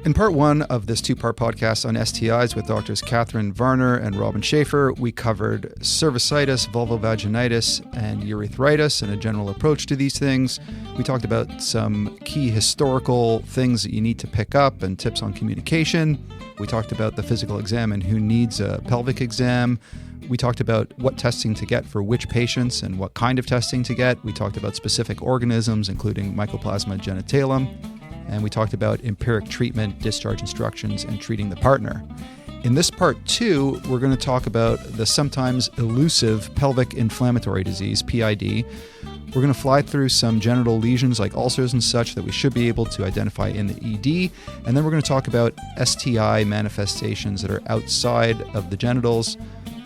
In part one of this two-part podcast on STIs with doctors Catherine Varner and Robyn Shafer, we covered cervicitis, vulvovaginitis, and urethritis and a general approach to these things. We talked about some key historical things that you need to pick up and tips on communication. We talked about the physical exam and who needs a pelvic exam. We talked about what testing to get for which patients and what kind of testing to get. We talked about specific organisms, including Mycoplasma genitalium. And we talked about empiric treatment, discharge instructions, and treating the partner. In this part two, we're going to talk about the sometimes elusive pelvic inflammatory disease, PID. We're going to fly through some genital lesions like ulcers and such that we should be able to identify in the ED. And then we're going to talk about STI manifestations that are outside of the genitals,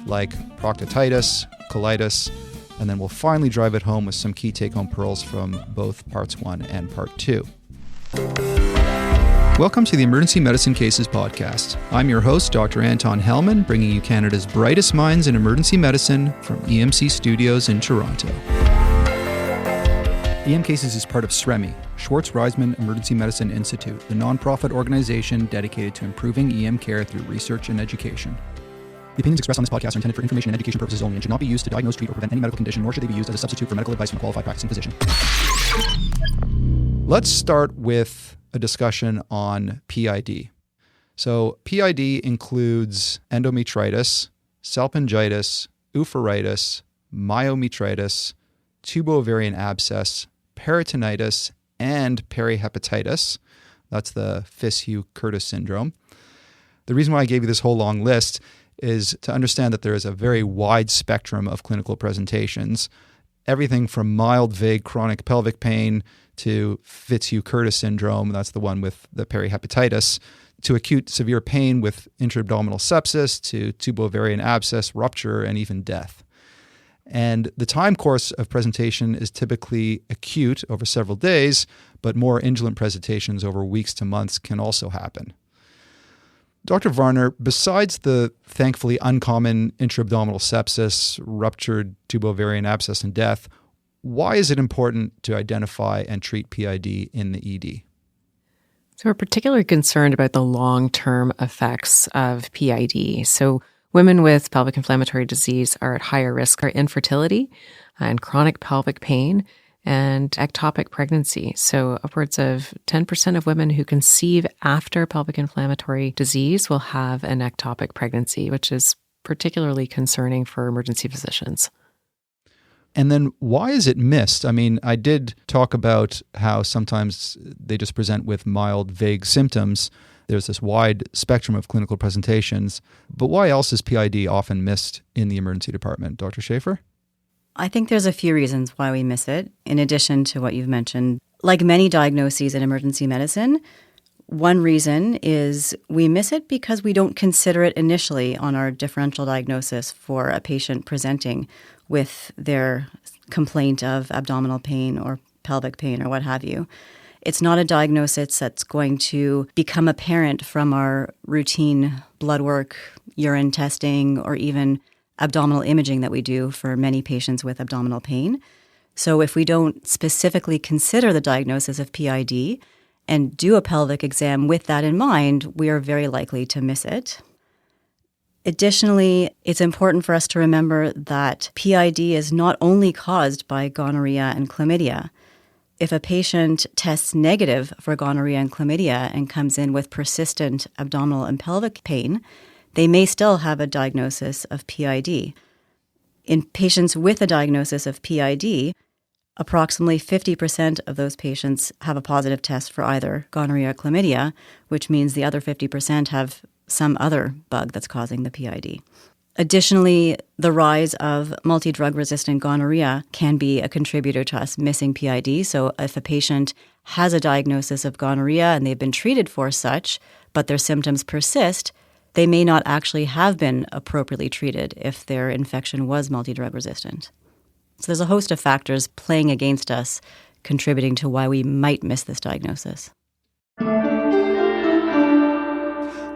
like proctitis, colitis, and then we'll finally drive it home with some key take-home pearls from both parts one and part two. Welcome to the Emergency Medicine Cases podcast. I'm your host, Dr. Anton Hellman, bringing you Canada's brightest minds in emergency medicine from EMC Studios in Toronto. EM Cases is part of SREMI, Schwartz-Reisman Emergency Medicine Institute, the nonprofit organization dedicated to improving EM care through research and education. The opinions expressed on this podcast are intended for information and education purposes only and should not be used to diagnose, treat, or prevent any medical condition, nor should they be used as a substitute for medical advice from a qualified practicing physician. Let's start with a discussion on PID. So PID includes endometritis, salpingitis, oophoritis, myometritis, tubo-ovarian abscess, peritonitis, and perihepatitis. That's the Fitz-Hugh-Curtis Syndrome. The reason why I gave you this whole long list is to understand that there is a very wide spectrum of clinical presentations, everything from mild, vague chronic pelvic pain to Fitz-Hugh-Curtis syndrome, that's the one with the perihepatitis, to acute severe pain with intra-abdominal sepsis, to tubo-ovarian abscess, rupture, and even death. And the time course of presentation is typically acute over several days, but more indolent presentations over weeks to months can also happen. Dr. Varner, besides the thankfully uncommon intra-abdominal sepsis, ruptured tubo-ovarian abscess, and death, why is it important to identify and treat PID in the ED? So we're particularly concerned about the long-term effects of PID. So women with pelvic inflammatory disease are at higher risk for infertility and chronic pelvic pain and ectopic pregnancy. So upwards of 10% of women who conceive after pelvic inflammatory disease will have an ectopic pregnancy, which is particularly concerning for emergency physicians. And then why is it missed? I mean, I did talk about how sometimes they just present with mild, vague symptoms. There's this wide spectrum of clinical presentations. But why else is PID often missed in the emergency department? Dr. Shafer? I think there's a few reasons why we miss it, in addition to what you've mentioned. Like many diagnoses in emergency medicine, one reason is we miss it because we don't consider it initially on our differential diagnosis for a patient presenting with their complaint of abdominal pain or pelvic pain or what have you. It's not a diagnosis that's going to become apparent from our routine blood work, urine testing, or even abdominal imaging that we do for many patients with abdominal pain. So if we don't specifically consider the diagnosis of PID and do a pelvic exam with that in mind, we are very likely to miss it. Additionally, it's important for us to remember that PID is not only caused by gonorrhea and chlamydia. If a patient tests negative for gonorrhea and chlamydia and comes in with persistent abdominal and pelvic pain, they may still have a diagnosis of PID. In patients with a diagnosis of PID, approximately 50% of those patients have a positive test for either gonorrhea or chlamydia, which means the other 50% have some other bug that's causing the PID. Additionally, the rise of multi-drug resistant gonorrhea can be a contributor to us missing PID. So if a patient has a diagnosis of gonorrhea and they've been treated for such, but their symptoms persist, they may not actually have been appropriately treated if their infection was multi-drug resistant. So there's a host of factors playing against us, contributing to why we might miss this diagnosis.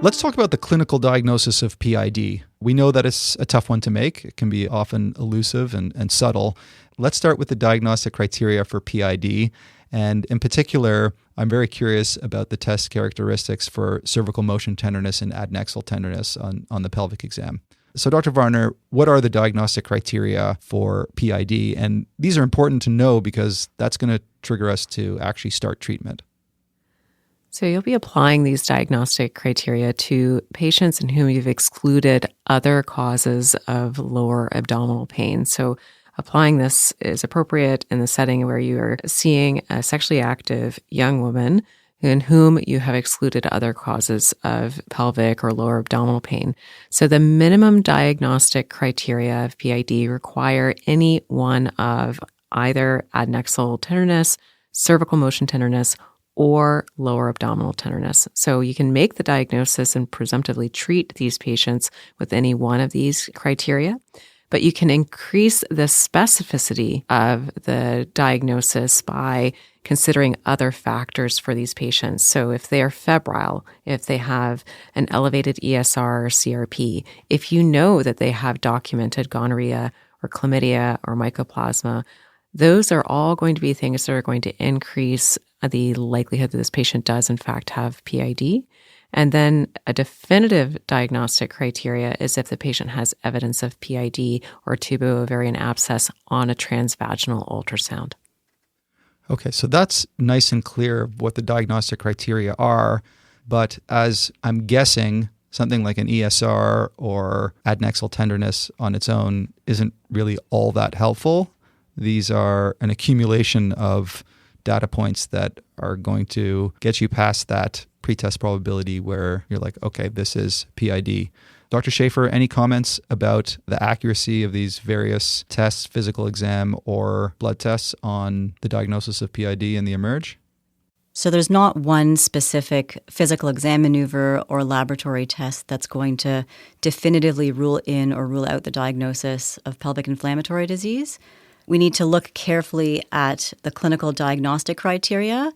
Let's talk about the clinical diagnosis of PID. We know that it's a tough one to make. It can be often elusive and subtle. Let's start with the diagnostic criteria for PID. And in particular, I'm very curious about the test characteristics for cervical motion tenderness and adnexal tenderness on the pelvic exam. So Dr. Varner, what are the diagnostic criteria for PID? And these are important to know because that's going to trigger us to actually start treatment. So you'll be applying these diagnostic criteria to patients in whom you've excluded other causes of lower abdominal pain. So applying this is appropriate in the setting where you are seeing a sexually active young woman in whom you have excluded other causes of pelvic or lower abdominal pain. So the minimum diagnostic criteria of PID require any one of either adnexal tenderness, cervical motion tenderness, or lower abdominal tenderness. So you can make the diagnosis and presumptively treat these patients with any one of these criteria, but you can increase the specificity of the diagnosis by considering other factors for these patients. So if they are febrile, if they have an elevated ESR or CRP, if you know that they have documented gonorrhea or chlamydia or mycoplasma, those are all going to be things that are going to increase the likelihood that this patient does in fact have PID. And then a definitive diagnostic criteria is if the patient has evidence of PID or tubo-ovarian abscess on a transvaginal ultrasound. Okay, so that's nice and clear what the diagnostic criteria are. But as I'm guessing, something like an ESR or adnexal tenderness on its own isn't really all that helpful. These are an accumulation of data points that are going to get you past that pretest probability where you're like, okay, this is PID. Dr. Shafer, any comments about the accuracy of these various tests, physical exam or blood tests on the diagnosis of PID and the emerge? So there's not one specific physical exam maneuver or laboratory test that's going to definitively rule in or rule out the diagnosis of pelvic inflammatory disease. We need to look carefully at the clinical diagnostic criteria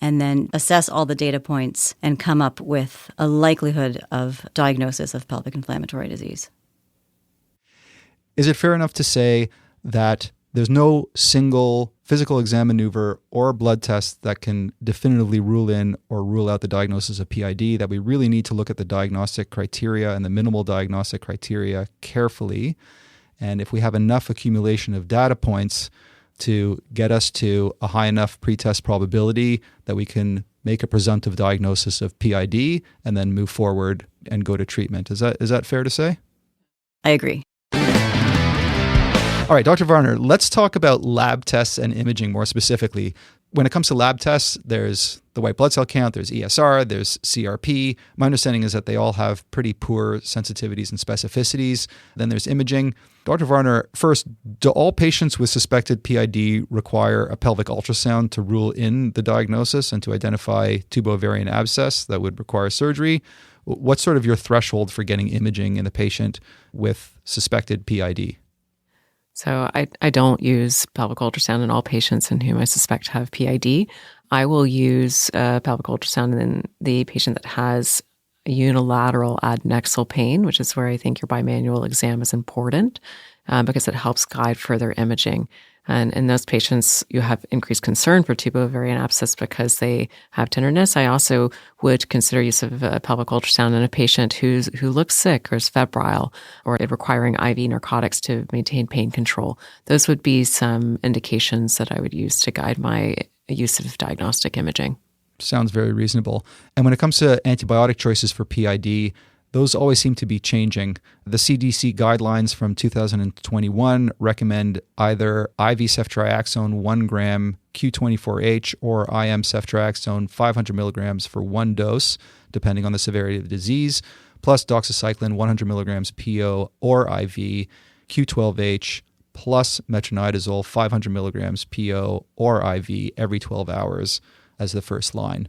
and then assess all the data points and come up with a likelihood of diagnosis of pelvic inflammatory disease. Is it fair enough to say that there's no single physical exam maneuver or blood test that can definitively rule in or rule out the diagnosis of PID, that we really need to look at the diagnostic criteria and the minimal diagnostic criteria carefully? And if we have enough accumulation of data points to get us to a high enough pretest probability that we can make a presumptive diagnosis of PID and then move forward and go to treatment. Is that fair to say? I agree. All right, Dr. Varner, let's talk about lab tests and imaging more specifically. When it comes to lab tests, there's the white blood cell count, there's ESR, there's CRP. My understanding is that they all have pretty poor sensitivities and specificities. Then there's imaging. Dr. Varner, first, do all patients with suspected PID require a pelvic ultrasound to rule in the diagnosis and to identify tubo-ovarian abscess that would require surgery? What's sort of your threshold for getting imaging in a patient with suspected PID? So I don't use pelvic ultrasound in all patients in whom I suspect have PID. I will use pelvic ultrasound in the patient that has unilateral adnexal pain, which is where I think your bimanual exam is important because it helps guide further imaging. And in those patients, you have increased concern for tubo-ovarian abscess because they have tenderness. I also would consider use of a pelvic ultrasound in a patient who looks sick or is febrile or requiring IV narcotics to maintain pain control. Those would be some indications that I would use to guide my use of diagnostic imaging. Sounds very reasonable. And when it comes to antibiotic choices for PID, those always seem to be changing. The CDC guidelines from 2021 recommend either IV ceftriaxone 1 gram Q24H or IM ceftriaxone 500 milligrams for one dose, depending on the severity of the disease, plus doxycycline 100 milligrams PO or IV, Q12H, plus metronidazole 500 milligrams PO or IV every 12 hours as the first line.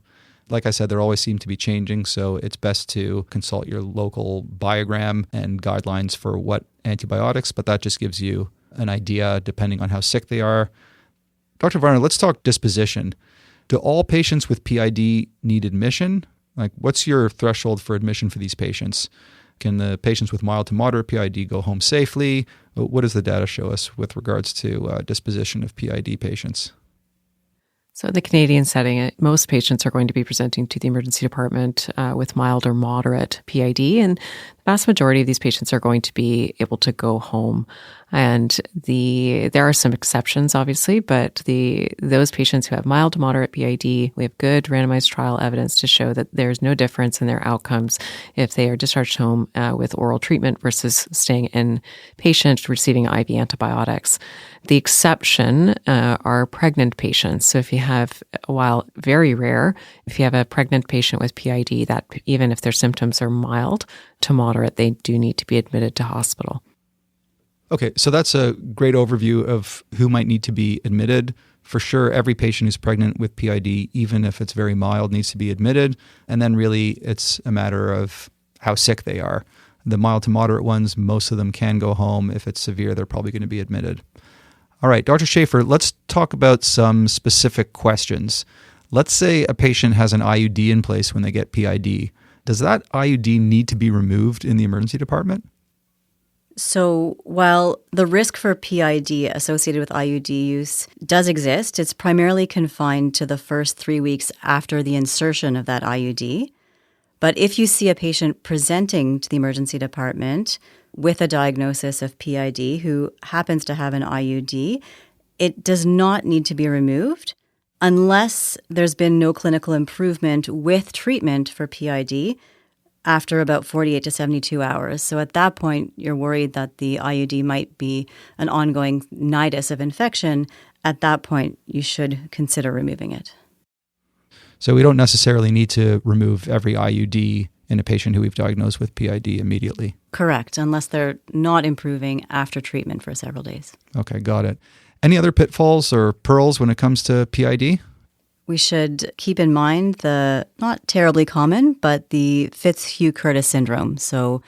Like I said, there always seem to be changing, so it's best to consult your local biogram and guidelines for what antibiotics, but that just gives you an idea depending on how sick they are. Dr. Varner, let's talk disposition. Do all patients with PID need admission? Like, what's your threshold for admission for these patients? Can the patients with mild to moderate PID go home safely? What does the data show us with regards to disposition of PID patients? So in the Canadian setting, most patients are going to be presenting to the emergency department with mild or moderate PID, and the vast majority of these patients are going to be able to go home. And there are some exceptions, obviously, but those patients who have mild to moderate PID, we have good randomized trial evidence to show that there's no difference in their outcomes if they are discharged home with oral treatment versus staying inpatient receiving IV antibiotics. The exception are pregnant patients. So if you have, while very rare, if you have a pregnant patient with PID, that even if their symptoms are mild to moderate, they do need to be admitted to hospital. Okay, so that's a great overview of who might need to be admitted. For sure, every patient who's pregnant with PID, even if it's very mild, needs to be admitted. And then really it's a matter of how sick they are. The mild to moderate ones, most of them can go home. If it's severe, they're probably going to be admitted. All right, Dr. Shafer, let's talk about some specific questions. Let's say a patient has an IUD in place when they get PID. Does that IUD need to be removed in the emergency department? So while the risk for PID associated with IUD use does exist, it's primarily confined to the first 3 weeks after the insertion of that IUD. But if you see a patient presenting to the emergency department with a diagnosis of PID who happens to have an IUD, it does not need to be removed unless there's been no clinical improvement with treatment for PID after about 48 to 72 hours. So at that point, you're worried that the IUD might be an ongoing nidus of infection. At that point, you should consider removing it. So we don't necessarily need to remove every IUD in a patient who we've diagnosed with PID immediately. Correct, unless they're not improving after treatment for several days. Okay, got it. Any other pitfalls or pearls when it comes to PID? We should keep in mind the, not terribly common, but the Fitz-Hugh-Curtis Syndrome. So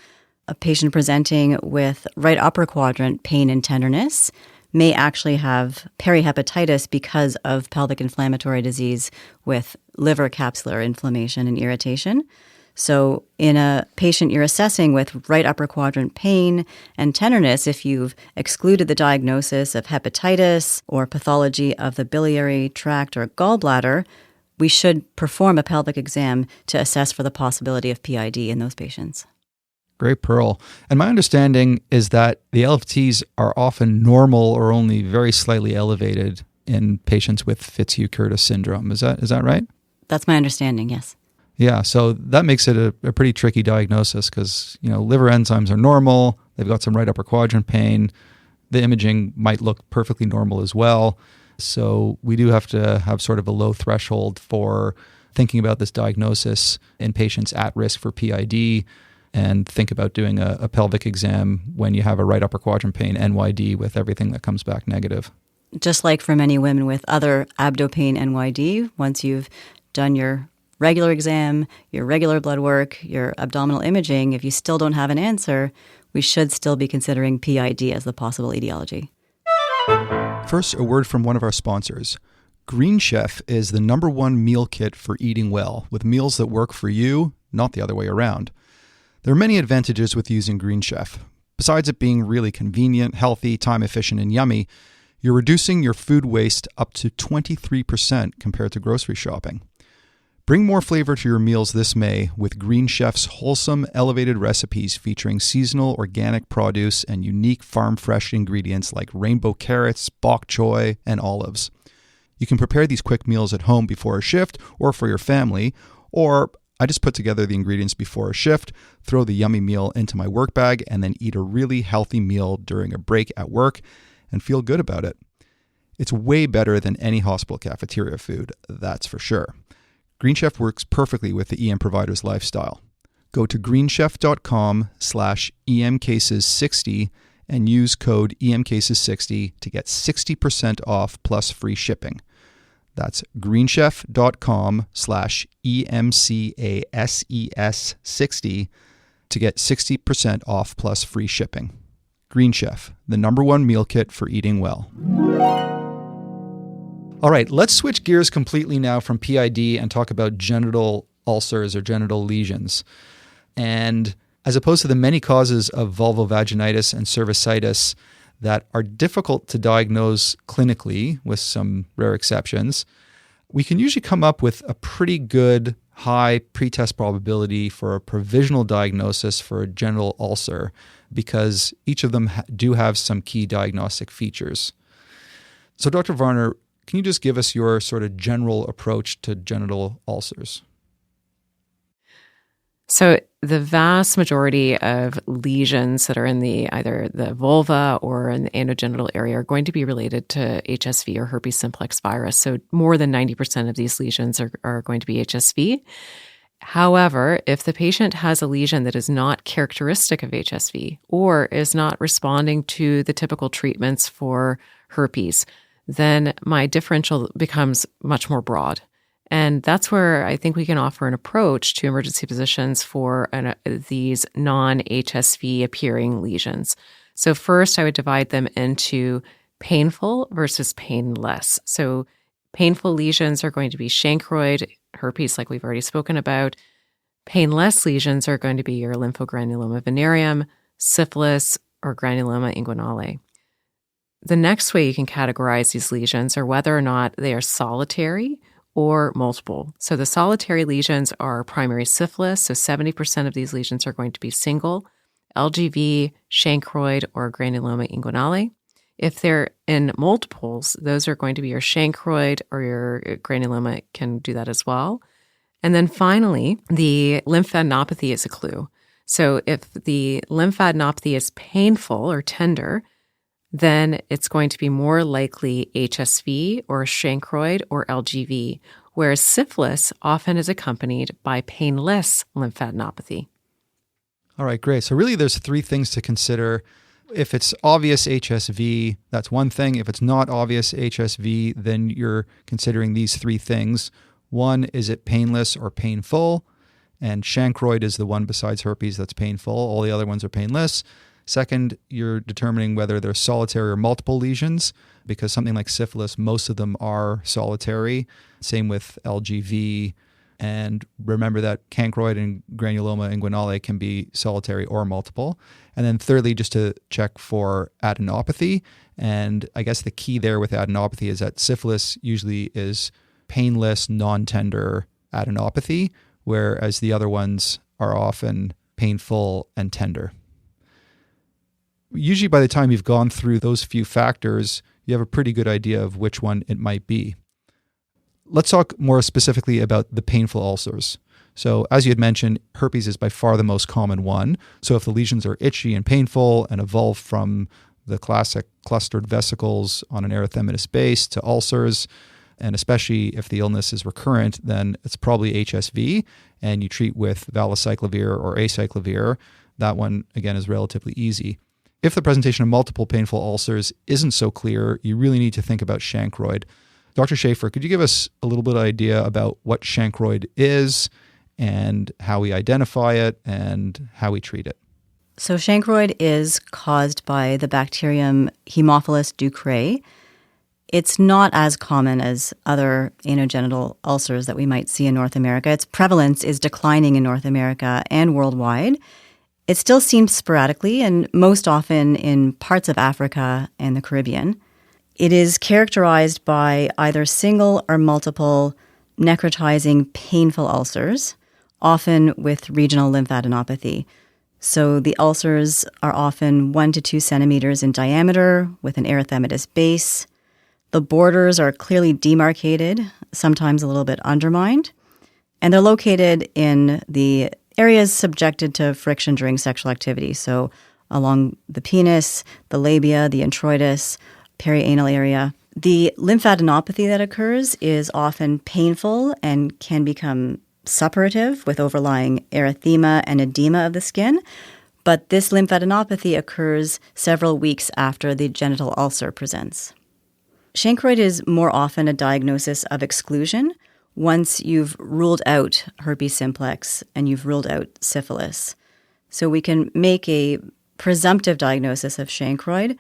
a patient presenting with right upper quadrant pain and tenderness may actually have perihepatitis because of pelvic inflammatory disease with liver capsular inflammation and irritation. So in a patient you're assessing with right upper quadrant pain and tenderness, if you've excluded the diagnosis of hepatitis or pathology of the biliary tract or gallbladder, we should perform a pelvic exam to assess for the possibility of PID in those patients. Great pearl. And my understanding is that the LFTs are often normal or only very slightly elevated in patients with Fitz-Hugh-Curtis syndrome. Is that right? That's my understanding, yes. Yeah, so that makes it a pretty tricky diagnosis because, liver enzymes are normal. They've got some right upper quadrant pain. The imaging might look perfectly normal as well. So we do have to have sort of a low threshold for thinking about this diagnosis in patients at risk for PID and think about doing a pelvic exam when you have a right upper quadrant pain NYD with everything that comes back negative. Just like for many women with other abdopain NYD, once you've done your regular exam, your regular blood work, your abdominal imaging, if you still don't have an answer, we should still be considering PID as the possible etiology. First, a word from one of our sponsors. Green Chef is the #1 meal kit for eating well, with meals that work for you, not the other way around. There are many advantages with using Green Chef. Besides it being really convenient, healthy, time efficient, and yummy, you're reducing your food waste up to 23% compared to grocery shopping. Bring more flavor to your meals this May with Green Chef's wholesome, elevated recipes featuring seasonal organic produce and unique farm-fresh ingredients like rainbow carrots, bok choy, and olives. You can prepare these quick meals at home before a shift or for your family, or I just put together the ingredients before a shift, throw the yummy meal into my work bag, and then eat a really healthy meal during a break at work and feel good about it. It's way better than any hospital cafeteria food, that's for sure. Green Chef works perfectly with the EM provider's lifestyle. Go to greenchef.com/emcases60 and use code emcases60 to get 60% off plus free shipping. That's greenchef.com/emcases60 to get 60% off plus free shipping. Green Chef, the #1 meal kit for eating well. All right, let's switch gears completely now from PID and talk about genital ulcers or genital lesions. And as opposed to the many causes of vulvovaginitis and cervicitis that are difficult to diagnose clinically, with some rare exceptions, we can usually come up with a pretty good high pretest probability for a provisional diagnosis for a genital ulcer because each of them do have some key diagnostic features. So Dr. Varner, can you just give us your sort of general approach to genital ulcers? So the vast majority of lesions that are in either the vulva or in the anogenital area are going to be related to HSV or herpes simplex virus. So more than 90% of these lesions are going to be HSV. However, if the patient has a lesion that is not characteristic of HSV or is not responding to the typical treatments for herpes, then my differential becomes much more broad. And that's where I think we can offer an approach to emergency physicians for these non-HSV appearing lesions. So first, I would divide them into painful versus painless. So painful lesions are going to be chancroid, herpes, like we've already spoken about. Painless lesions are going to be your lymphogranuloma venereum, syphilis, or granuloma inguinale. The next way you can categorize these lesions are whether or not they are solitary or multiple. So the solitary lesions are primary syphilis, so 70% of these lesions are going to be single, LGV, chancroid, or granuloma inguinale. If they're in multiples, those are going to be your chancroid or your granuloma can do that as well. And then finally, the lymphadenopathy is a clue. So if the lymphadenopathy is painful or tender, then it's going to be more likely HSV or chancroid or LGV, whereas syphilis often is accompanied by painless lymphadenopathy. All right, great. So really there's three things to consider. If it's obvious HSV, that's one thing. If it's not obvious HSV, then you're considering these three things. One, is it painless or painful? And chancroid is the one besides herpes that's painful. All the other ones are painless. Second, you're determining whether they're solitary or multiple lesions, because something like syphilis, most of them are solitary. Same with LGV. And remember that chancroid and granuloma inguinale can be solitary or multiple. And then thirdly, just to check for adenopathy. And I guess the key there with adenopathy is that syphilis usually is painless, non-tender adenopathy, whereas the other ones are often painful and tender. Usually by the time you've gone through those few factors, you have a pretty good idea of which one it might be. Let's talk more specifically about the painful ulcers. So as you had mentioned, herpes is by far the most common one. So if the lesions are itchy and painful and evolve from the classic clustered vesicles on an erythematous base to ulcers, and especially if the illness is recurrent, then it's probably HSV, and you treat with valacyclovir or acyclovir. That one, again, is relatively easy. If the presentation of multiple painful ulcers isn't so clear, you really need to think about chancroid. Dr. Shafer, could you give us a little bit of idea about what chancroid is and how we identify it and how we treat it? So chancroid is caused by the bacterium Haemophilus ducreyi. It's not as common as other anogenital ulcers that we might see in North America. Its prevalence is declining in North America and worldwide. It still seen sporadically and most often in parts of Africa and the Caribbean. It is characterized by either single or multiple necrotizing painful ulcers, often with regional lymphadenopathy. So the ulcers are often 1 to 2 centimeters in diameter with an erythematous base. The borders are clearly demarcated, sometimes a little bit undermined, and they're located in the areas subjected to friction during sexual activity. So along the penis, the labia, the introitus, perianal area. The lymphadenopathy that occurs is often painful and can become suppurative with overlying erythema and edema of the skin. But this lymphadenopathy occurs several weeks after the genital ulcer presents. Chancroid is more often a diagnosis of exclusion once you've ruled out herpes simplex and you've ruled out syphilis. So we can make a presumptive diagnosis of chancroid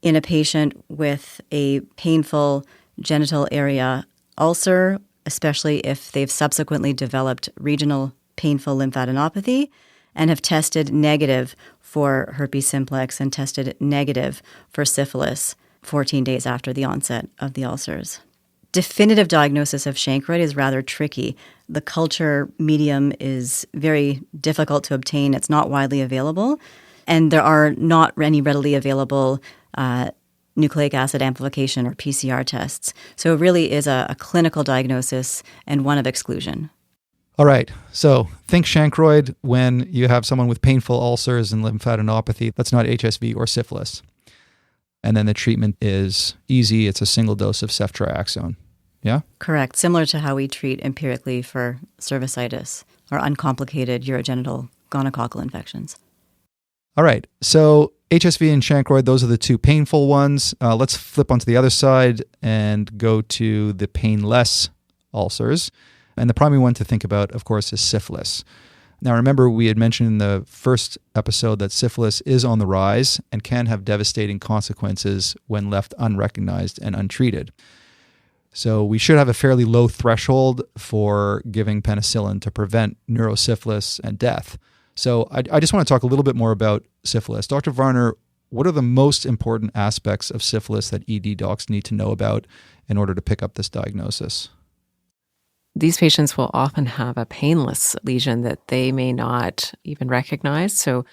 in a patient with a painful genital area ulcer, especially if they've subsequently developed regional painful lymphadenopathy and have tested negative for herpes simplex and tested negative for syphilis 14 days after the onset of the ulcers. definitive diagnosis of chancroid is rather tricky. The culture medium is very difficult to obtain. It's not widely available. And there are not any readily available nucleic acid amplification or PCR tests. So it really is a clinical diagnosis and one of exclusion. All right. So think chancroid when you have someone with painful ulcers and lymphadenopathy. That's not HSV or syphilis. And then the treatment is easy. It's a single dose of ceftriaxone. Yeah? Correct. Similar to how we treat empirically for cervicitis or uncomplicated urogenital gonococcal infections. All right. So HSV and chancroid, those are the two painful ones. Let's flip onto the other side and go to the painless ulcers. And the primary one to think about, of course, is syphilis. Now, remember, we had mentioned in the first episode that syphilis is on the rise and can have devastating consequences when left unrecognized and untreated. So we should have a fairly low threshold for giving penicillin to prevent neurosyphilis and death. So I just want to talk a little bit more about syphilis. Dr. Varner, what are the most important aspects of syphilis that ED docs need to know about in order to pick up this diagnosis? These patients will often have a painless lesion that they may not even recognize. So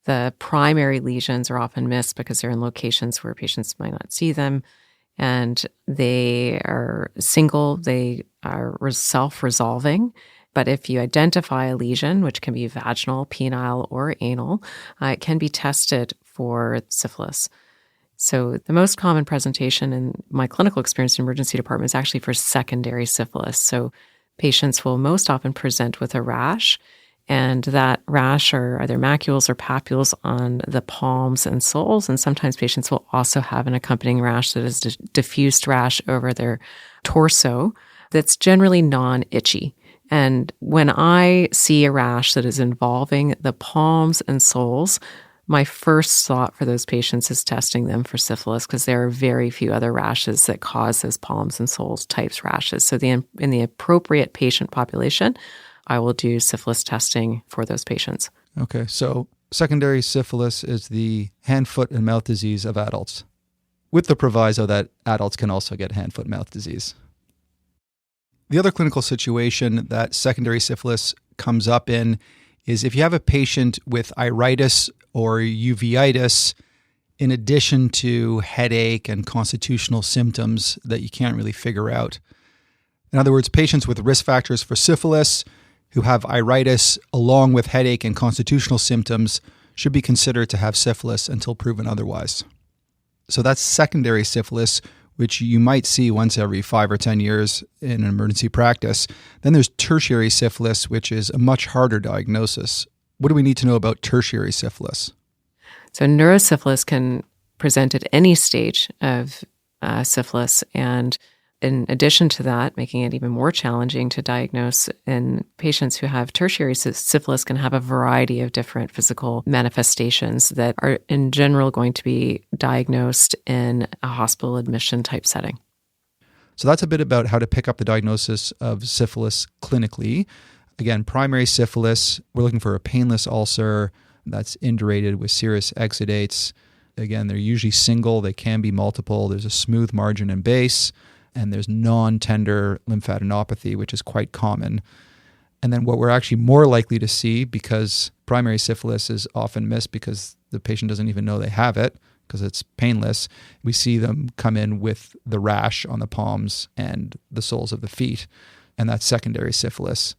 the primary lesions are often missed because they're in locations where patients might not see them. And they are single, they are self-resolving. But if you identify a lesion, which can be vaginal, penile, or anal, it can be tested for syphilis. So the most common presentation in my clinical experience in emergency department is actually for secondary syphilis. So patients will most often present with a rash, and that rash are either macules or papules on the palms and soles. And sometimes patients will also have an accompanying rash that is diffused rash over their torso that's generally non-itchy. And when I see a rash that is involving the palms and soles, my first thought for those patients is testing them for syphilis because there are very few other rashes that cause those palms and soles types rashes. So in the appropriate patient population, I will do syphilis testing for those patients. Okay, so secondary syphilis is the hand, foot, and mouth disease of adults, with the proviso that adults can also get hand, foot, mouth disease. The other clinical situation that secondary syphilis comes up in is if you have a patient with iritis or uveitis, in addition to headache and constitutional symptoms that you can't really figure out. In other words, patients with risk factors for syphilis who have iritis along with headache and constitutional symptoms should be considered to have syphilis until proven otherwise. So that's secondary syphilis, which you might see once every 5 or 10 years in an emergency practice. Then there's tertiary syphilis, which is a much harder diagnosis. What do we need to know about tertiary syphilis? So neurosyphilis can present at any stage of syphilis. And in addition to that, making it even more challenging to diagnose, in patients who have tertiary syphilis can have a variety of different physical manifestations that are in general going to be diagnosed in a hospital admission type setting. So that's a bit about how to pick up the diagnosis of syphilis clinically. Again, primary syphilis, we're looking for a painless ulcer that's indurated with serous exudates. Again, they're usually single. They can be multiple. There's a smooth margin and base. And there's non-tender lymphadenopathy, which is quite common. And then what we're actually more likely to see, because primary syphilis is often missed because the patient doesn't even know they have it because it's painless, we see them come in with the rash on the palms and the soles of the feet, and that's secondary syphilis.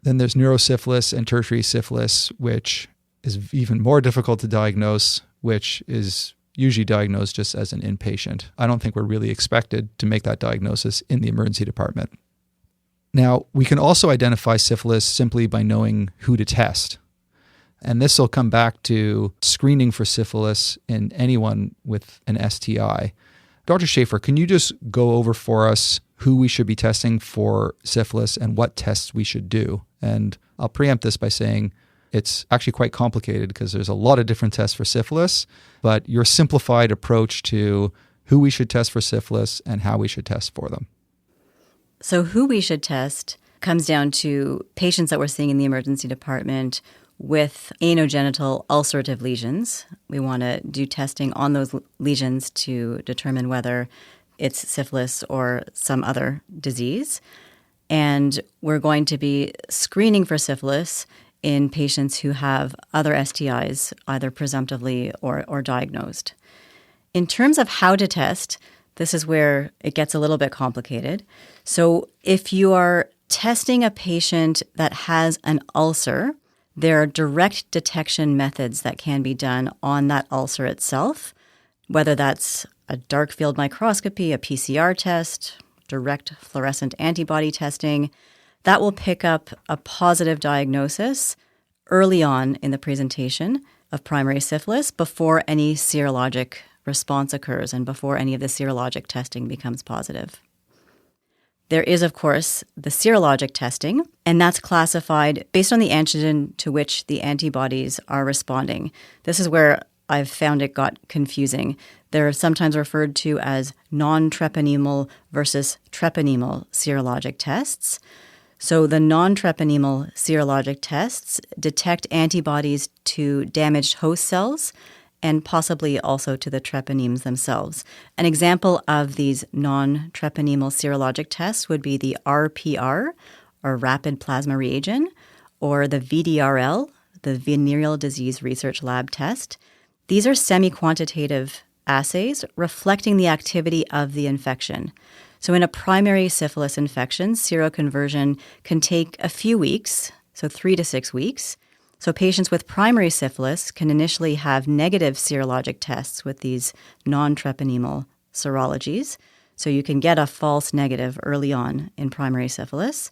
Then there's neurosyphilis and tertiary syphilis, which is even more difficult to diagnose, which is usually diagnosed just as an inpatient. I don't think we're really expected to make that diagnosis in the emergency department. Now, we can also identify syphilis simply by knowing who to test. And this will come back to screening for syphilis in anyone with an STI. Dr. Shafer, can you just go over for us who we should be testing for syphilis and what tests we should do? And I'll preempt this by saying it's actually quite complicated because there's a lot of different tests for syphilis, but your simplified approach to who we should test for syphilis and how we should test for them. So who we should test comes down to patients that we're seeing in the emergency department with anogenital ulcerative lesions. We want to do testing on those lesions to determine whether it's syphilis or some other disease. And we're going to be screening for syphilis in patients who have other STIs, either presumptively or diagnosed. In terms of how to test, this is where it gets a little bit complicated. So if you are testing a patient that has an ulcer, there are direct detection methods that can be done on that ulcer itself, whether that's a dark field microscopy, a PCR test, direct fluorescent antibody testing. That will pick up a positive diagnosis early on in the presentation of primary syphilis before any serologic response occurs and before any of the serologic testing becomes positive. There is, of course, the serologic testing, and that's classified based on the antigen to which the antibodies are responding. This is where I've found it got confusing. They're sometimes referred to as non-treponemal versus treponemal serologic tests. So the non-treponemal serologic tests detect antibodies to damaged host cells and possibly also to the treponemes themselves. An example of these non-treponemal serologic tests would be the RPR, or Rapid Plasma Reagent, or the VDRL, the Venereal Disease Research Lab test. These are semi-quantitative assays reflecting the activity of the infection. So in a primary syphilis infection, seroconversion can take a few weeks, so 3 to 6 weeks. So patients with primary syphilis can initially have negative serologic tests with these non-treponemal serologies. So you can get a false negative early on in primary syphilis.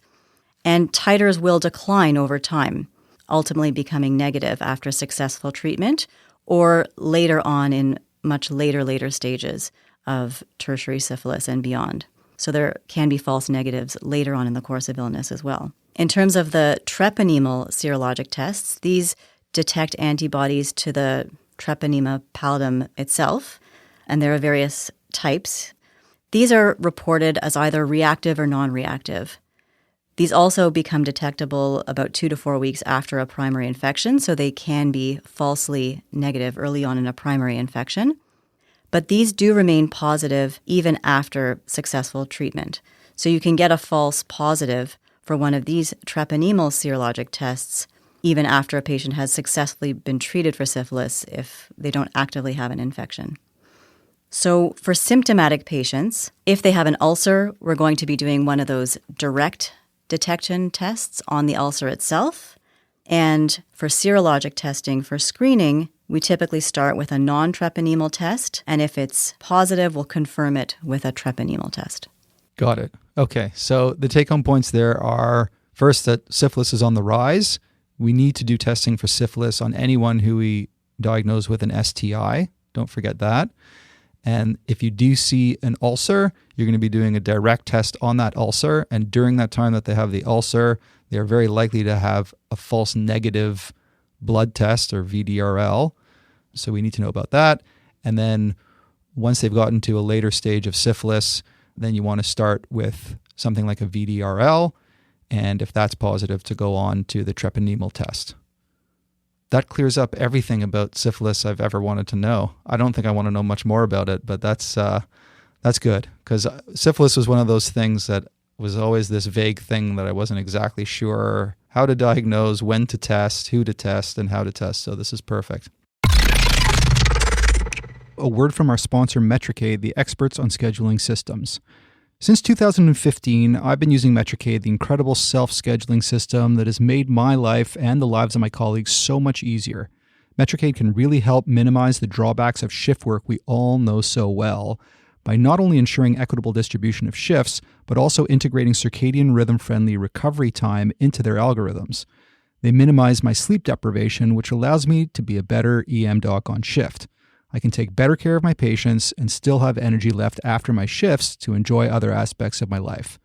And titers will decline over time, ultimately becoming negative after successful treatment or later on in much later stages of tertiary syphilis and beyond. So there can be false negatives later on in the course of illness as well. In terms of the treponemal serologic tests, these detect antibodies to the Treponema pallidum itself, and there are various types. These are reported as either reactive or non-reactive. These also become detectable about 2 to 4 weeks after a primary infection, so they can be falsely negative early on in a primary infection. But these do remain positive even after successful treatment. So you can get a false positive for one of these treponemal serologic tests even after a patient has successfully been treated for syphilis if they don't actively have an infection. So for symptomatic patients, if they have an ulcer, we're going to be doing one of those direct detection tests on the ulcer itself. And for serologic testing for screening, we typically start with a non-treponemal test, and if it's positive, we'll confirm it with a treponemal test. Got it. Okay. So the take-home points there are, first, that syphilis is on the rise. We need to do testing for syphilis on anyone who we diagnose with an STI. Don't forget that. And if you do see an ulcer, you're going to be doing a direct test on that ulcer. And during that time that they have the ulcer, they are very likely to have a false negative blood test, or VDRL. So we need to know about that. And then once they've gotten to a later stage of syphilis, then you want to start with something like a VDRL, and if that's positive, to go on to the treponemal test. That clears up everything about syphilis I've ever wanted to know. I don't think I want to know much more about it, but that's good, because syphilis was one of those things that was always this vague thing that I wasn't exactly sure how to diagnose, when to test, who to test, and how to test. So this is perfect. A word from our sponsor, Metricade, the experts on scheduling systems. Since 2015, I've been using Metricade, the incredible self-scheduling system that has made my life and the lives of my colleagues so much easier. Metricade can really help minimize the drawbacks of shift work we all know so well by not only ensuring equitable distribution of shifts, but also integrating circadian rhythm-friendly recovery time into their algorithms. They minimize my sleep deprivation, which allows me to be a better EM doc on shift. I can take better care of my patients and still have energy left after my shifts to enjoy other aspects of my life.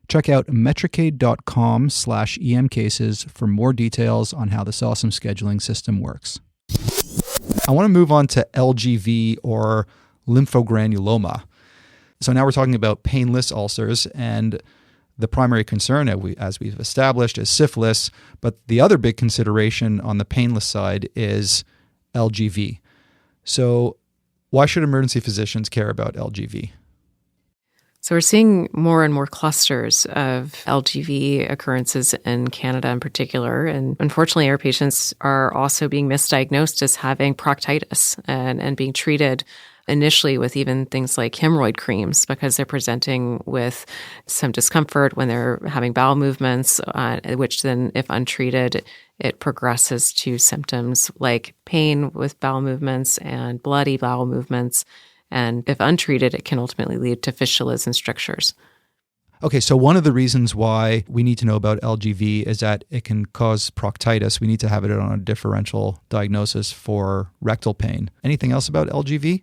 Check out metricade.com/EM cases for more details on how this awesome scheduling system works. I want to move on to LGV, or lymphogranuloma. So now we're talking about painless ulcers, and the primary concern, as we've established, is syphilis, but the other big consideration on the painless side is LGV. So why should emergency physicians care about LGV? So we're seeing more and more clusters of LGV occurrences in Canada in particular. And unfortunately, our patients are also being misdiagnosed as having proctitis and being treated initially with even things like hemorrhoid creams because they're presenting with some discomfort when they're having bowel movements, which then, if untreated, it progresses to symptoms like pain with bowel movements and bloody bowel movements. And if untreated, it can ultimately lead to fistulas and strictures. Okay, so one of the reasons why we need to know about LGV is that it can cause proctitis. We need to have it on a differential diagnosis for rectal pain. Anything else about LGV?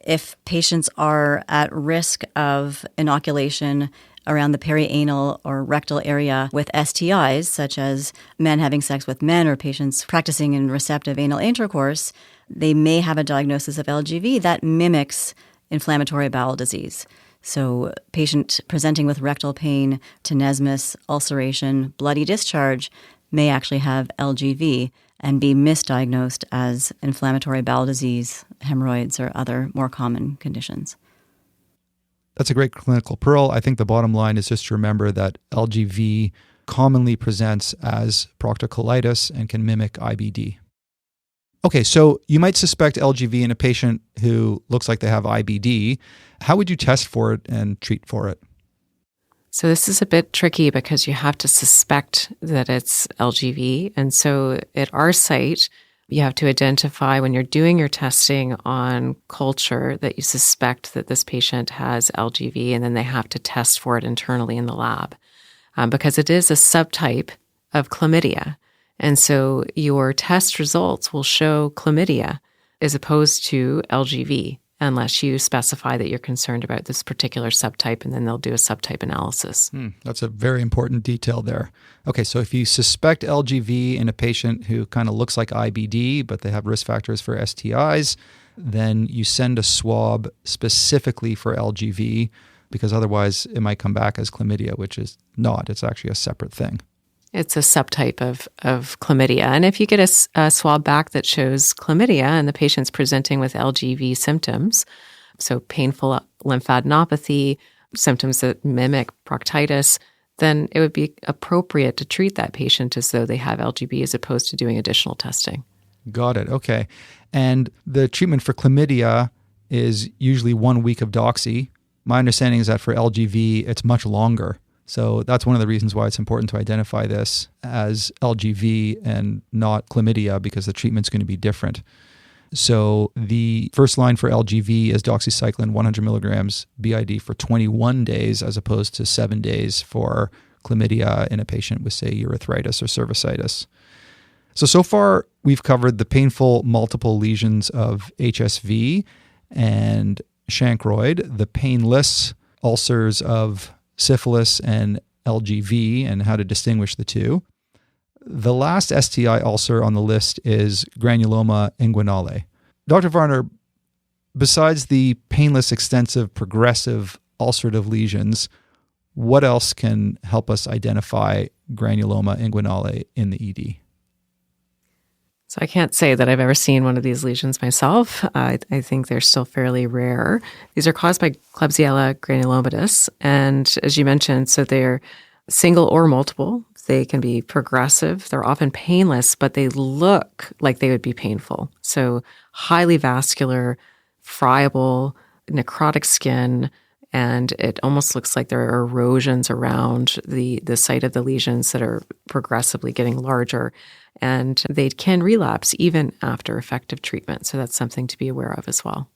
If patients are at risk of inoculation around the perianal or rectal area with STIs, such as men having sex with men or patients practicing in receptive anal intercourse, they may have a diagnosis of LGV that mimics inflammatory bowel disease. So patient presenting with rectal pain, tenesmus, ulceration, bloody discharge may actually have LGV and be misdiagnosed as inflammatory bowel disease, hemorrhoids, or other more common conditions. That's a great clinical pearl. I think the bottom line is just to remember that LGV commonly presents as proctocolitis and can mimic IBD. Okay, so you might suspect LGV in a patient who looks like they have IBD. How would you test for it and treat for it? So this is a bit tricky because you have to suspect that it's LGV. And so at our site, you have to identify when you're doing your testing on culture that you suspect that this patient has LGV, and then they have to test for it internally in the lab because it is a subtype of chlamydia. And so your test results will show chlamydia as opposed to LGV unless you specify that you're concerned about this particular subtype, and then they'll do a subtype analysis. That's a very important detail there. Okay, so if you suspect LGV in a patient who kind of looks like IBD, but they have risk factors for STIs, then you send a swab specifically for LGV because otherwise it might come back as chlamydia, which is not. It's actually a separate thing. It's a subtype of chlamydia. And if you get a swab back that shows chlamydia and the patient's presenting with LGV symptoms, so painful lymphadenopathy, symptoms that mimic proctitis, then it would be appropriate to treat that patient as though they have LGV as opposed to doing additional testing. Got it. Okay. And the treatment for chlamydia is usually 1 week of doxy. My understanding is that for LGV, it's much longer. So that's one of the reasons why it's important to identify this as LGV and not chlamydia, because the treatment's going to be different. So the first line for LGV is doxycycline 100 milligrams BID for 21 days as opposed to 7 days for chlamydia in a patient with, say, urethritis or cervicitis. So far, we've covered the painful multiple lesions of HSV and chancroid, the painless ulcers of syphilis and LGV, and how to distinguish the two. The last STI ulcer on the list is granuloma inguinale. Dr. Varner, besides the painless, extensive, progressive ulcerative lesions, what else can help us identify granuloma inguinale in the ED? So I can't say that I've ever seen one of these lesions myself. I think they're still fairly rare. These are caused by Klebsiella granulomatous. And as you mentioned, so they're single or multiple. They can be progressive. They're often painless, but they look like they would be painful. So highly vascular, friable, necrotic skin, and it almost looks like there are erosions around the site of the lesions that are progressively getting larger. And they can relapse even after effective treatment. So that's something to be aware of as well.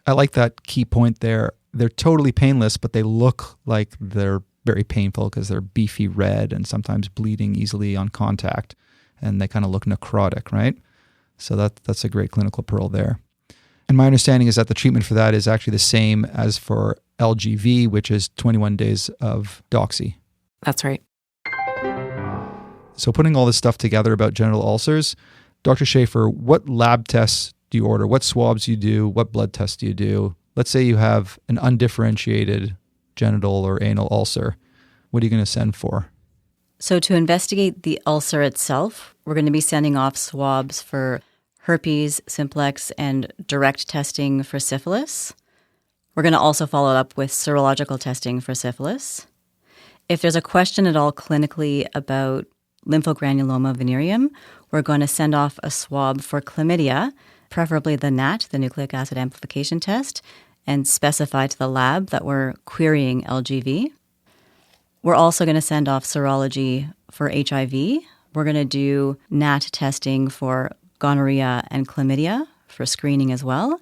I like that key point there. They're totally painless, but they look like they're very painful because they're beefy red and sometimes bleeding easily on contact. And they kind of look necrotic, right? So that's a great clinical pearl there. And my understanding is that the treatment for that is actually the same as for LGV, which is 21 days of doxy. That's right. So putting all this stuff together about genital ulcers, Dr. Shafer, what lab tests do you order? What swabs do you do? What blood tests do you do? Let's say you have an undifferentiated genital or anal ulcer. What are you going to send for? So to investigate the ulcer itself, we're going to be sending off swabs for herpes simplex and direct testing for syphilis. We're going to also follow up with serological testing for syphilis. If there's a question at all clinically about lymphogranuloma venereum, we're going to send off a swab for chlamydia, preferably the NAT, the nucleic acid amplification test, and specify to the lab that we're querying LGV. We're also going to send off serology for HIV. We're going to do NAT testing for gonorrhea and chlamydia for screening as well.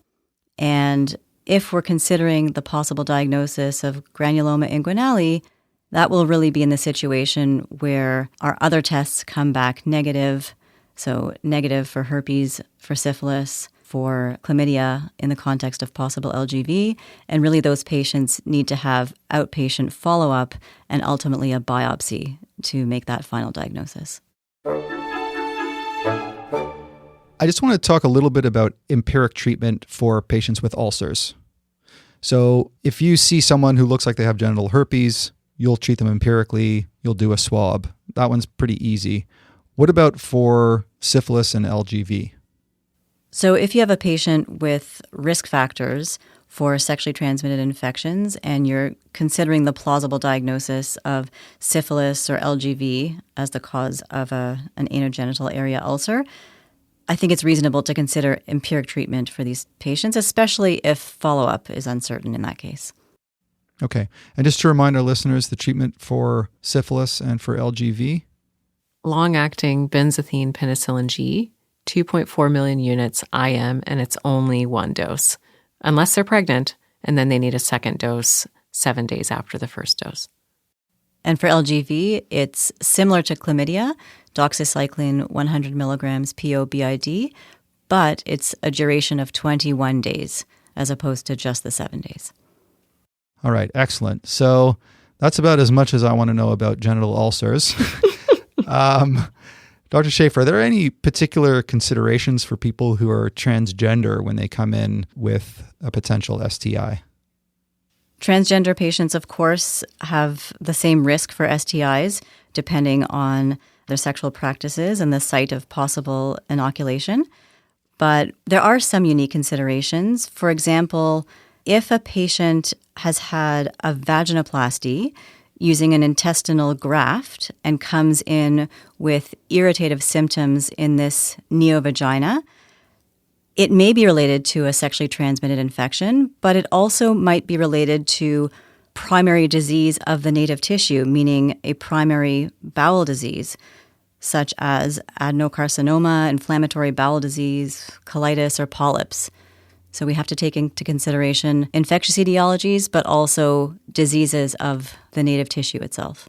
And if we're considering the possible diagnosis of granuloma inguinale, that will really be in the situation where our other tests come back negative. So negative for herpes, for syphilis, for chlamydia in the context of possible LGV. And really those patients need to have outpatient follow-up and ultimately a biopsy to make that final diagnosis. I just want to talk a little bit about empiric treatment for patients with ulcers. So if you see someone who looks like they have genital herpes, you'll treat them empirically, you'll do a swab. That one's pretty easy. What about for syphilis and LGV? So if you have a patient with risk factors for sexually transmitted infections and you're considering the plausible diagnosis of syphilis or LGV as the cause of an anogenital area ulcer, I think it's reasonable to consider empiric treatment for these patients, especially if follow-up is uncertain in that case. Okay. And just to remind our listeners, the treatment for syphilis and for LGV? Long-acting benzathine penicillin G, 2.4 million units IM, and it's only one dose, unless they're pregnant, and then they need a second dose 7 days after the first dose. And for LGV, it's similar to chlamydia, doxycycline 100 milligrams PO BID, but it's a duration of 21 days as opposed to just the 7 days. All right, excellent. So that's about as much as I want to know about genital ulcers. Dr. Shafer, are there any particular considerations for people who are transgender when they come in with a potential STI? Transgender patients, of course, have the same risk for STIs depending on their sexual practices and the site of possible inoculation. But there are some unique considerations. For example, if a patient has had a vaginoplasty using an intestinal graft and comes in with irritative symptoms in this neovagina, it may be related to a sexually transmitted infection, but it also might be related to primary disease of the native tissue, meaning a primary bowel disease, such as adenocarcinoma, inflammatory bowel disease, colitis, or polyps. So we have to take into consideration infectious etiologies, but also diseases of the native tissue itself.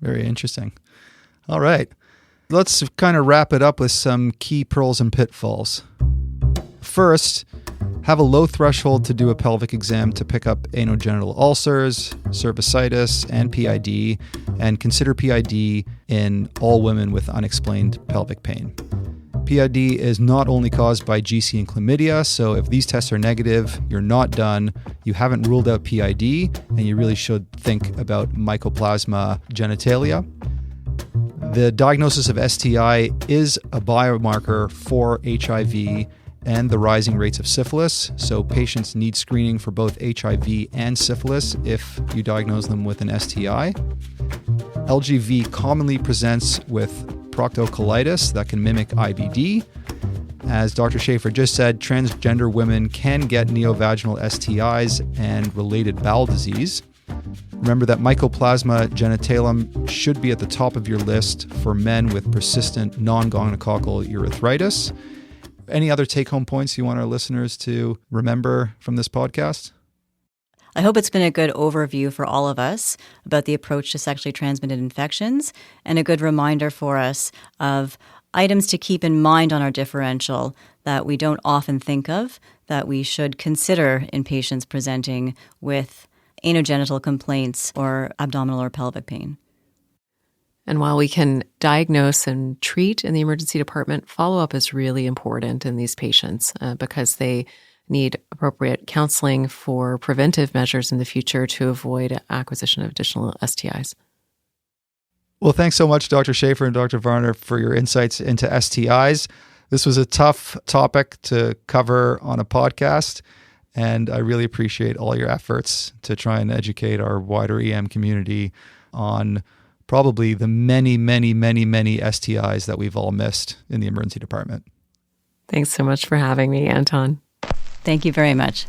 Very interesting. All right. Let's kind of wrap it up with some key pearls and pitfalls. First, have a low threshold to do a pelvic exam to pick up anogenital ulcers, cervicitis, and PID, and consider PID in all women with unexplained pelvic pain. PID is not only caused by GC and chlamydia, so if these tests are negative, you're not done, you haven't ruled out PID, and you really should think about Mycoplasma genitalia. The diagnosis of STI is a biomarker for HIV and the rising rates of syphilis, so patients need screening for both HIV and syphilis if you diagnose them with an STI. LGV commonly presents with proctocolitis that can mimic IBD. As Dr. Shafer just said, transgender women can get neovaginal STIs and related bowel disease. Remember that Mycoplasma genitalium should be at the top of your list for men with persistent non-gonococcal urethritis. Any other take-home points you want our listeners to remember from this podcast? I hope it's been a good overview for all of us about the approach to sexually transmitted infections and a good reminder for us of items to keep in mind on our differential that we don't often think of, that we should consider in patients presenting with anogenital complaints or abdominal or pelvic pain. And while we can diagnose and treat in the emergency department, follow-up is really important in these patients because they need appropriate counseling for preventive measures in the future to avoid acquisition of additional STIs. Well, thanks so much, Dr. Shafer and Dr. Varner, for your insights into STIs. This was a tough topic to cover on a podcast, And I really appreciate all your efforts to try and educate our wider EM community on probably the many, many, many, many STIs that we've all missed in the emergency department. Thanks so much for having me, Anton. Thank you very much.